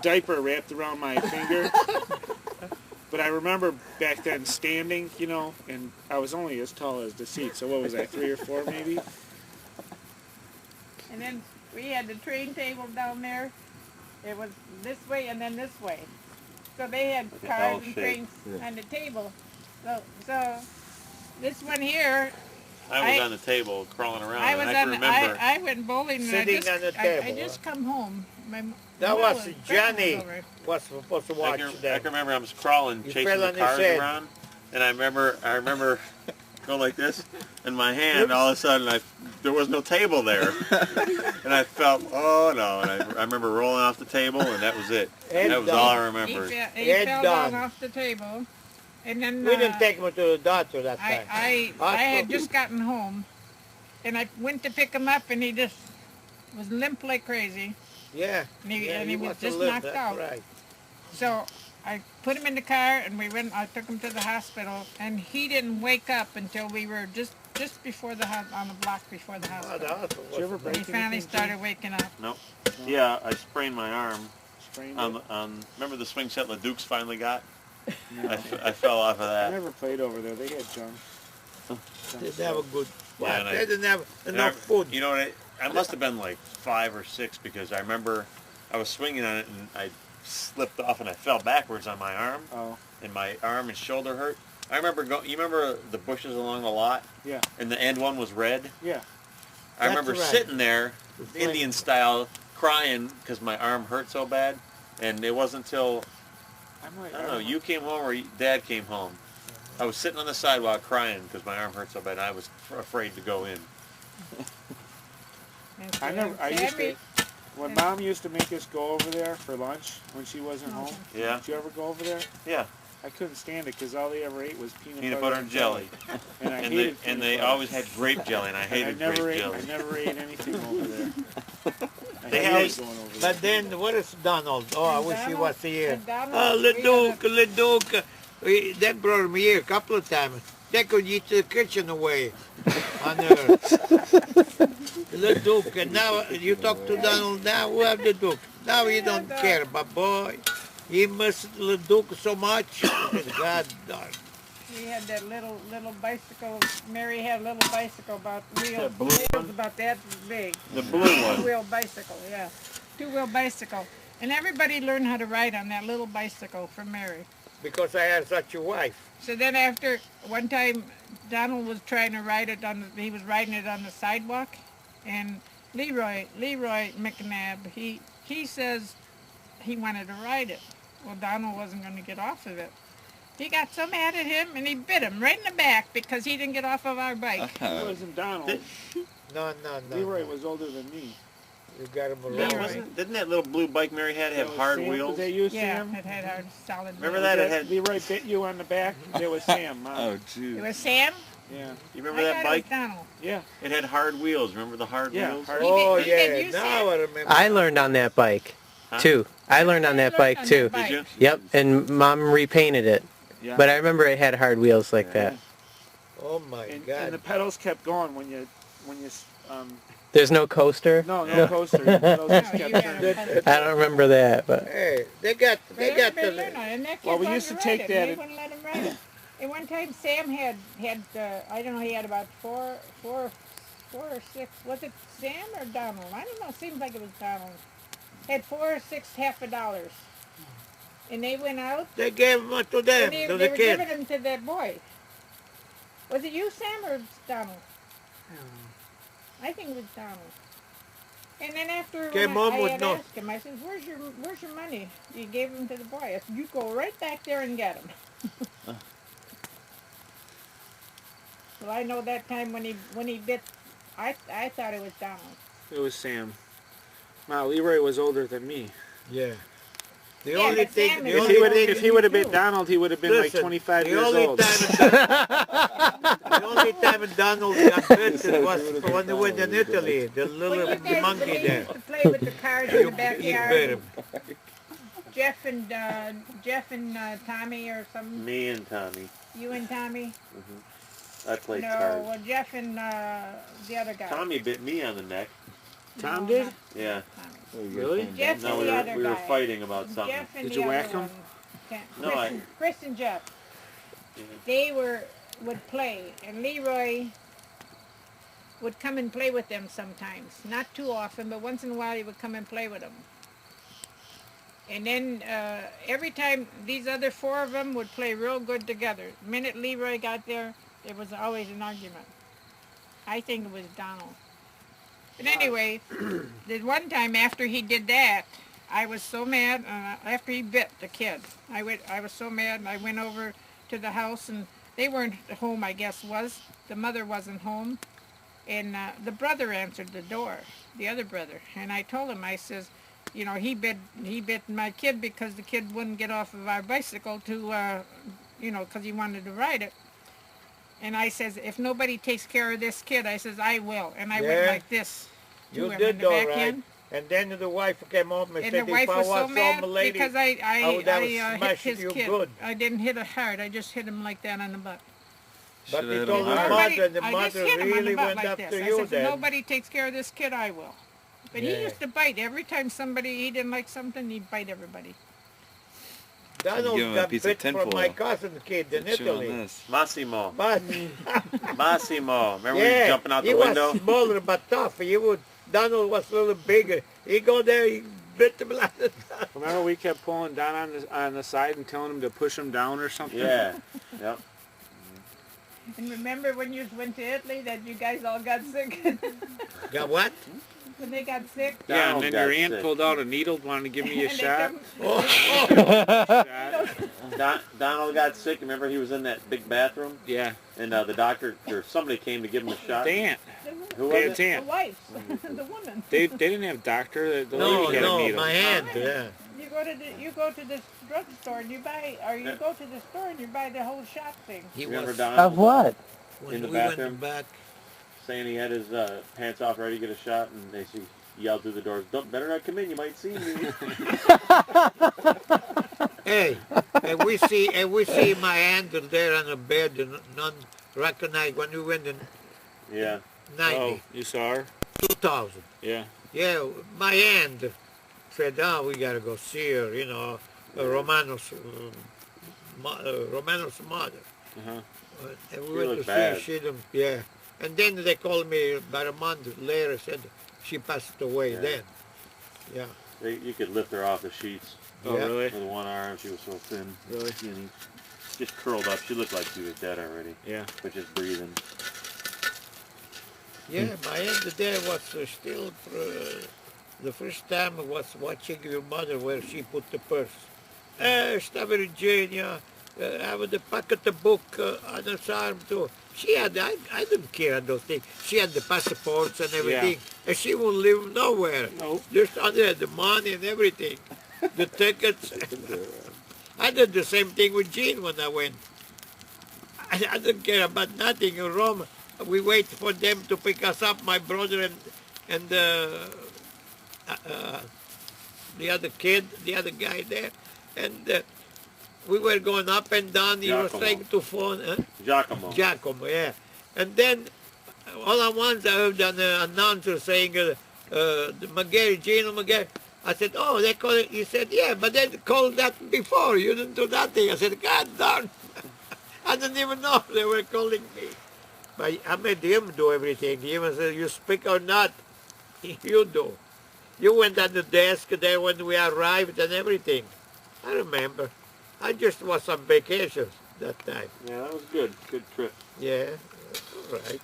diaper wrapped around my finger. But I remember back then standing, you know, and I was only as tall as the seat. So what was I, 3 or 4 maybe? And then we had the train table down there. It was this way and then this way. So they had cars and trains on the table. So this one here. I was on the table crawling around. I went bowling sitting and on the table. I just come home. That was Johnny was supposed to watch that. I can remember I was crawling, chasing the cars around, and I remember going like this, and my hand, all of a sudden, there was no table there, and I felt, oh no, and I remember rolling off the table, and that was it. That was all I remember. He fell down off the table, and then we didn't take him to the doctor that time. I had just gotten home, and I went to pick him up, and he just was limp like crazy. Yeah. And he was just knocked out. Right. So I put him in the car and I took him to the hospital, and he didn't wake up until we were just before on the block before the hospital. Did you ever break he finally started waking up. No. Yeah, I sprained my arm. Remember the swing set LeDuc's finally got? No. I fell off of that. I never played over there. They had junk. They didn't have a good spot. They didn't have enough food. You know what? I must have been like 5 or 6 because I remember I was swinging on it and I slipped off and I fell backwards on my arm. Oh. And my arm and shoulder hurt. I remember you remember the bushes along the lot? Yeah. And the end one was red? Yeah. I remember sitting there, Indian style, crying because my arm hurt so bad. And it wasn't until, I don't know, you came home or Dad came home. I was sitting on the sidewalk crying because my arm hurt so bad and I was afraid to go in. When Mom used to make us go over there for lunch when she wasn't home. Yeah. Did you ever go over there? Yeah. I couldn't stand it because all they ever ate was peanut butter and jelly. And I hated and they always had grape jelly, and I hated grape jelly. I never ate anything over there. But then, what is Donald? Oh, I wish he was here. Oh, LeDuc. That brought him here a couple of times. They could eat the kitchen away on LeDuc. And now you talk to Donald now, who have LeDuc? Now he don't care, but boy, he missed LeDuc so much. God darn. We had that little bicycle. Mary had a little bicycle about wheels about that big. The blue one. Two-wheel bicycle, yeah. Two-wheel bicycle. And everybody learned how to ride on that little bicycle from Mary. Because I had such a wife. So then after, one time, Donald was trying to ride it he was riding it on the sidewalk, and Leroy McNabb, he says he wanted to ride it. Well, Donald wasn't going to get off of it. He got so mad at him, and he bit him right in the back because he didn't get off of our bike. It wasn't Donald. No. Leroy was older than me. You got him around. Didn't that little blue bike Mary had have hard wheels? Was that you, Sam? Yeah, it had hard, solid Remember wheels. that? It had... Leroy bit you on the back? It was Sam, Mom. Oh, geez. It was Sam? Yeah. You remember that bike? It was Donald. Yeah. It had hard wheels. Remember the hard wheels? Oh, yeah. Now I remember. I learned on that bike, too. I learned on that bike, too. Did you? Yep, and Mom repainted it. Yeah. But I remember it had hard wheels like that. Oh, my God. And the pedals kept going when you There's no coaster? No coaster. The pedals just kept I don't remember that, but... Hey, they got the... Well, we used to take that... They wouldn't let him ride it. And one time Sam had I don't know, he had about four or six, was it Sam or Donald? I don't know, it seems like it was Donald. Had 4 or 6 $50. And they went out. They gave them to them, they to the were kids. giving them to that boy. Was it you, Sam, or Donald? I think it was Donald. And then after I had asked him, I said, "Where's your money? You gave them to the boy." I said, "You go right back there and get them." Well, I know that time when he bit, I thought it was Donald. It was Sam. Wow, Leroy was older than me. Yeah. The only thing, if he would have been Donald, he would have been like 25 years old. The only time Donald got bit was when they went in Italy. The little monkey there. Used to play with the cars in the backyard. He bit him. Jeff and Tommy or something. Me and Tommy. You and Tommy. I played cards. No, well, Jeff and the other guy. Tommy bit me on the neck. Tom No, did? not Yeah. Tommy. Really? Jeff No, and we the were, other we were guy. fighting about something. Jeff and Did the you other whack him? one. No, Chris and Jeff. They would play, and Leroy would come and play with them sometimes. Not too often, but once in a while he would come and play with them. And then every time these other four of them would play real good together. The minute Leroy got there was always an argument. I think it was Donald. But anyway, the one time after he did that, I was so mad. After he bit the kid, I was so mad, and I went over to the house, and they weren't home. I guess the mother wasn't home, and the brother answered the door, the other brother, and I told him, I says, you know, he bit my kid because the kid wouldn't get off of our bicycle to, you know, because he wanted to ride it. And I says, if nobody takes care of this kid, I says, I will. And I went like this to You him did in the back all right. end. And then the wife came home and And said, the wife if I was so was mad some lady, because I would have hit smashed his you kid. good. I didn't hit it hard. I just hit him like that on the butt. But Should've he hit told him the hard. mother, and the I just mother hit him on really the butt went like after this. I you said, if then. nobody takes care of this kid, I will. But he Yeah. used to bite. Every time he didn't like something, he'd bite everybody. Donald Give him a got piece of bit from tinfoil. my cousin's kid in Chew on Italy. this. Massimo. But Massimo. Remember he yeah, was jumping out he the window? was smaller but tough. Donald was a little bigger. He go there, he bit him like that. Remember we kept pulling Don on the side and telling him to push him down or something? Yeah. Yep. And remember when you went to Italy that you guys all got sick? Got what? When they got sick? Yeah, Donald and then got your aunt sick. pulled out a needle, wanted to give me a And they shot. Donald got sick. Remember he was in that big bathroom? Yeah, And the doctor, or somebody came to give him a shot. the aunt. Who was Dad's it? The aunt. wife, the woman. They didn't have doctor. The No, lady had a no, needle. my hand. Yeah. You go to the drugstore and you buy, or you go to the store and you buy the whole shot thing. He Remember was Donald Of what? when in the we bathroom? went back. saying he had his pants off ready to get a shot, and they yelled through the doors, "Don't, better not come in, you might see me." Hey, and we see my hand there on the bed and none recognized when we went in Yeah. 90, Oh, you saw her? 2000. Yeah. Yeah, my aunt said, "Oh, we gotta go see her," you know, Romano's mother. Uh-huh. And we She went to looked see her. bad. She didn't, yeah. And then they called me about a month later, said she passed away Yeah. then. Yeah. You could lift her off the sheets Oh, Yeah. really? with one arm. She was so thin. Really? Skinny. Just curled up. She looked like she was dead already, Yeah. but just breathing. Yeah, my aunt there was still, the first time I was watching your mother where she put the purse. Stop Virginia, I have the pocket the book on her arm too. She had, I didn't care on those things. She had the passports and everything, and she won't live nowhere. Nope. Just under the money and everything, the tickets. I did the same thing with Jean when I went. I didn't care about nothing in Rome. We wait for them to pick us up, my brother and the other kid, the other guy there, and we were going up and down. He was Giacomo. trying to phone. Giacomo. Giacomo, yeah. And then all at once I heard an announcer saying, McGarry, Gino McGarry. I said, oh, they call it. He said, yeah, but they called that before. You didn't do nothing. I said, God darn. I didn't even know they were calling me. But I made him do everything. He even said, you speak or not, you do. You went on the desk there when we arrived and everything. I remember. I just was on vacation that time. Yeah, that was good. Good trip. Yeah, that's all right.